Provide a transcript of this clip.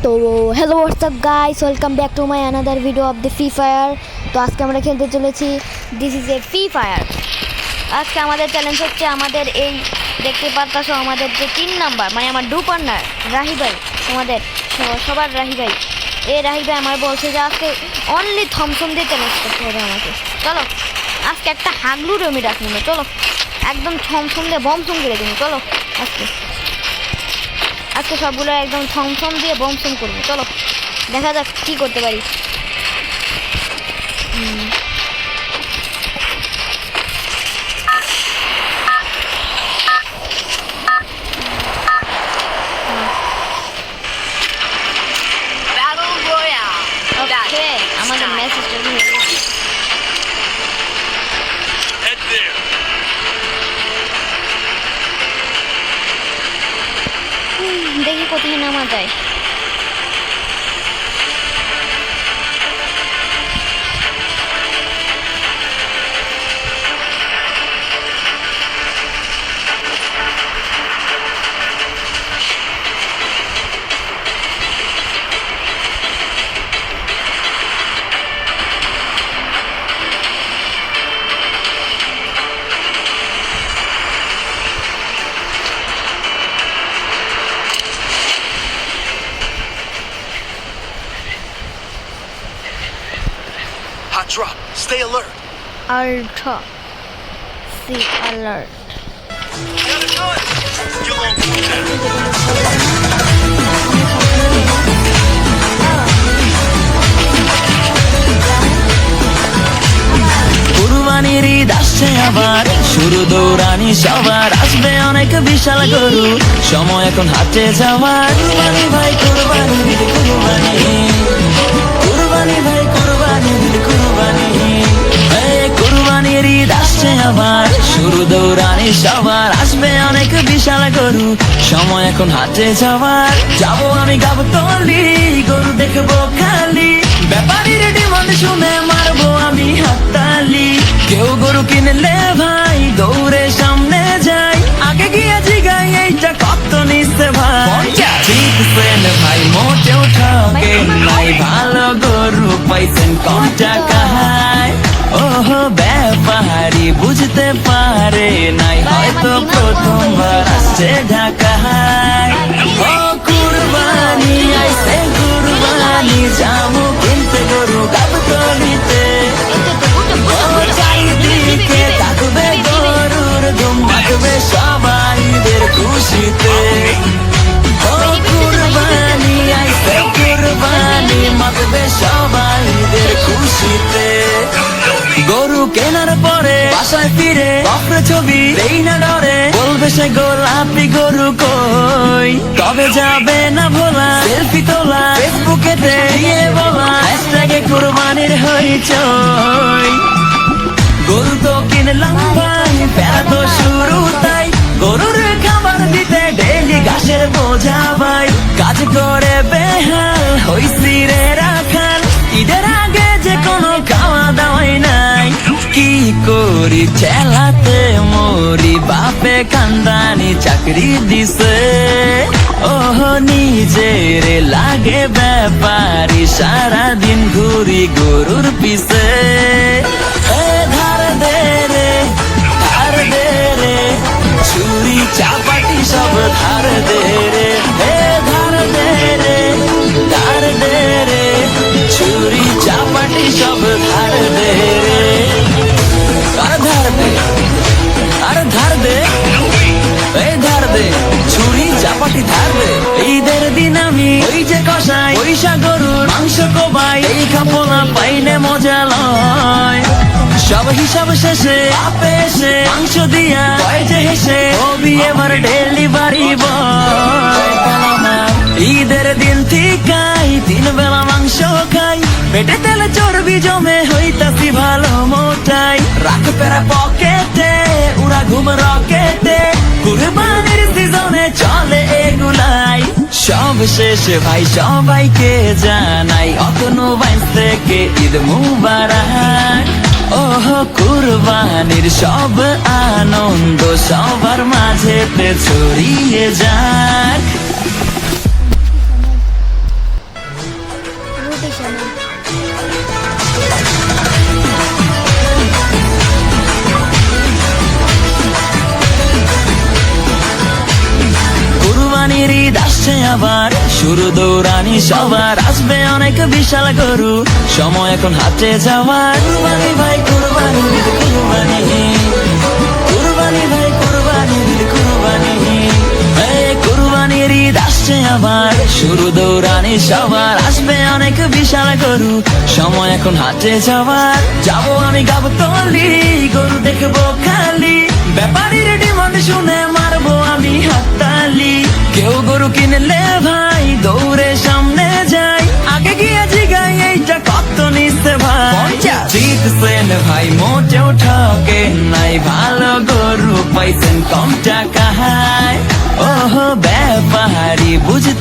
তো hello WhatsApp guys, welcome back to my another video of the free fire. তো আজকে আমরা খেলতে চলেছি this is a free fire. আজকে আমাদের চ্যালেঞ্জ হচ্ছে, আমাদের এই দেখতে পারতাছো আমাদের যে 3 নাম্বার, মানে আমার ডু পার্টনার রাহি ভাই, আমাদের সবার রাহি ভাই, এই রাহি ভাই আমার বলছে যে আজকে অনলি থমসম দিয়ে চ্যালেঞ্জ করতে হবে আমাকে। চলো আজকে একটা হাগলুর আমি ডাকবো না, চলো একদম থমসম দিয়ে বমসম করে দিন। চলো আজকে সবগুলো একদম থমথম দিয়ে বমসম করবো। চলো দেখা যাক কি করতে পারি। আমাদের মেসেজটা দেখি কোথায় নামা যায়। Hot drop. Stay alert. Ultra. See alert. Got a gun. You'll own that. কুরবানির ঈদ আসছে আবার, শুরু দৌড়ানি সবার, আসবে অনেক বিশাল গরু, সময় এখন হাতে যাওয়ার। কুরবানি ভাই কুরবানি, কুরবানি কুরবানি ভাই কুরবানি, কুরবানি কুরবানির ঈদ আসছে আবার, শুরু দৌড়ানি সবার, আসবে অনেক বিশাল গরু, সময় এখন হাতে যাওয়ার। যাবো আমি গাবো তলি, গরু দেখবো খালি, ব্যাপারীর ডিমান্ড শুনে মারবো আমি হাততালি। কেউ গরু কিনলে ভাই দৌড়ে সামনে যাই, আগে গিয়ে জিগাই এইটা কত নিচ্ছে ভাই। ভাই মোটেও ঠকে নাই, ভালো গরু পাইছেন কম টাকায়। ওহো ব্যাপারী বুঝতে পারে নাই, হয়তো প্রথমবার আসছে ঢাকায়। ও কুরবানি আইছে কুরবানি, যাবো কিনতে গরু গাবতলিতে। ও চারিদিকে থাকবে গরুর ধুম, থাকবে সবাইদের খুশিতে। ও কুরবানি আইছে কুরবানি, মাতবে সবাইদের খুশিতে। গরু কেনার পরে বাসায় ফিরে কপড়ে ছবি দেই না ডরে, বলবে সে গোলাপি গরু কই, তবে যাবে না ভোলা সেলফি তোলা, ফেসবুকে দিয়ে বলা হ্যাশট্যাগে কুরবানির হইচই। গরু তো কিনলাম ভাই, প্যারা তো শুরু তাই, গরুর খাবার দিতে ডেইলি ঘাসের বোঝা ভাই, কাজ করে বেহাল হইছি রে রাখাল, ঈদের আগে যে কোনো খাওয়া দাওয়াই নাই। কি করি চেলাতে মরি, বাপে কান্দানি চাকরি দিছে, ওহ নিজের লাগে ব্যাপারি, সারাদিন ঘুরি গরুর পিছে। ধার দে রে ধার দে রে, ছুরি চাপাটি সব ধার দে রে, ধার দে রে ধার দে রে, ছুরি চাপাটি সব ধার দে রে। আর ধার দে, আর ধার দে, এই ধার দে, ছুরি চাপাটি ধার দে। ঈদের দিন আমি ওই যে কষাই পয়সা গরুর মাংস কোবাই, এই খাবো না পাইলে মজা লয়। সব হিসাব শেষে আপে এসে মাংস দিয়া কয় যে হেসে, হবি এবার ডেলিভারি বয়। ঈদের দিন ঠিকাই 3 বেলা মাংস খাই, পেটে তেলে চর্বি জমে হইতাছি ভালো মোটাই, রাখ পেরা পকেটে উড়া ঘুম রকেটে, কুরবানির সিজনে চলে এগুলাই। সব শেষে ভাই সবাইকে জানাই, অতনু বাইস থেকে ঈদ মুবারক। ওহ কুরবানির সব আনন্দ সবার মাঝেতে ছড়িয়ে যাক। আবার শুরু দৌড়ানি সবার আসবে অনেক বিশাল গরু সময় এখন হাতে যাওয়ার কুরবানি ভাই কুরবানি ঈদ কুরবানি কুরবানি ভাই কুরবানি ঈদ কুরবানি এই কুরবানির ঈদ আসছে আবার শুরু দৌড়ানি সবার আসবে অনেক বিশাল গরু সময় এখন হাতে যাওয়ার যাবো আমি গাবো তলি গরু দেখবো খালি ব্যাপারীর ডিমান্ড শুনে মারবো আমি হাততালি কেউ গরু কিনলে ভাই দৌড়ে সামনে যাই আগে গিয়ে জিগাই এইটা কত নিচ্ছে ভাই জিতছেন ভাই মোটেও ঠকে নাই ভালো গরু পাইছেন কম টাকায় ওহো ব্যাপারী বুঝতে